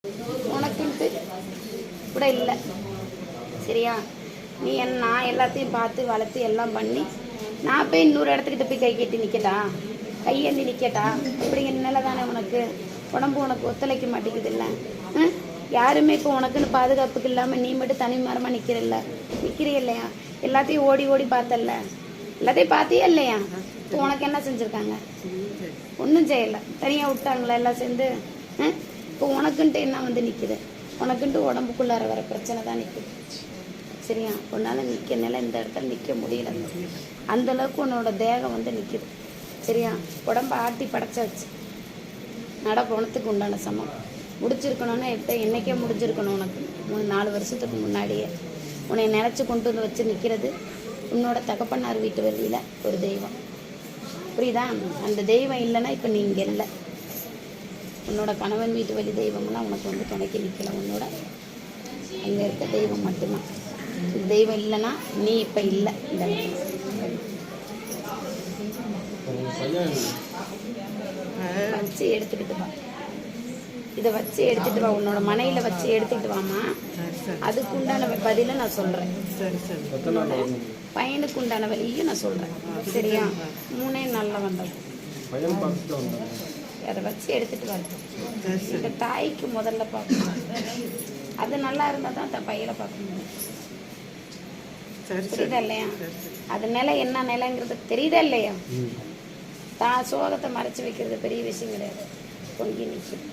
உனக்குன்ட்டு கூட இல்லை. சரியா? நீ நான் எல்லாத்தையும் பார்த்து வளர்த்து எல்லாம் பண்ணி நான் போய் இன்னொரு இடத்துக்கிட்ட போய் கை கட்டி நிற்கட்டா, கையேந்தி நிற்கட்டா? இப்படிங்கிற நிலை தானே உனக்கு. உடம்பு உனக்கு ஒத்துழைக்க மாட்டேங்குது இல்லை? யாருமே இப்போ உனக்குன்னு பாதுகாப்புக்கு இல்லாமல் நீ மட்டும் தனிமரமாக நிற்கிறீ இல்லையா? எல்லாத்தையும் ஓடி ஓடி பார்த்தல்ல, எல்லாத்தையும் பார்த்தியே இல்லையா? இப்போ உனக்கு என்ன செஞ்சுருக்காங்க? ஒன்றும் செய்யலை. தனியாக விட்டாங்களா எல்லாம் சேர்ந்து? இப்போ உனக்குன்ட்டு என்ன வந்து நிற்குது? உனக்குன்ட்டு உடம்புக்குள்ளார வர பிரச்சனை தான் நிற்குது. சரியா? உன்னால் நிற்க நிலை இந்த இடத்துல நிற்க முடியல. அந்தளவுக்கு உன்னோட தேகம் வந்து நிற்குது. சரியா? உடம்பை ஆட்டி படைச்சாச்சு. நட போனத்துக்கு உண்டான சமம் முடிச்சிருக்கணும்னா என்னைக்கே முடிஞ்சிருக்கணும். உனக்கு 3-4 வருஷத்துக்கு முன்னாடியே உன்னை நினச்சி கொண்டு வந்து வச்சு நிற்கிறது உன்னோட தகப்பனார் வீட்டு வெளியில் ஒரு தெய்வம். புரியுதா? அந்த தெய்வம் இல்லைன்னா இப்போ நீ இங்கே இல்லை. உன்னோட கணவன் வீட்டு வழி தெய்வம்லாம் உனக்கு வந்து துணைக்கி நிற்கல. உன்னோட அங்கே இருக்க தெய்வம் மட்டும்தான். தெய்வம் இல்லைன்னா நீ இப்போ இல்லை. இந்த வச்சு எடுத்துக்கிட்டு வா. இதை வச்சு எடுத்துகிட்டு வா. உன்னோட மனையில் வச்சு எடுத்துக்கிட்டு வாமா. அதுக்கு உண்டான பதிலை நான் சொல்கிறேன். பையனுக்கு உண்டான வழியும் நான் சொல்கிறேன். சரியா? 3 நாளில் வந்தது. அதை வச்சு எடுத்துகிட்டு வர. இந்த தாய்க்கு முதல்ல பார்க்கணும். அது நல்லா இருந்தால் தான் அந்த பையனை பார்க்க முடியும். தெரியுதா இல்லையா? அது நிலை என்ன நிலைங்கிறது தெரியுதா இல்லையா? தான் சோகத்தை மறைச்சி வைக்கிறது பெரிய விஷயம் கிடையாது. பொங்கி நிற்கும்.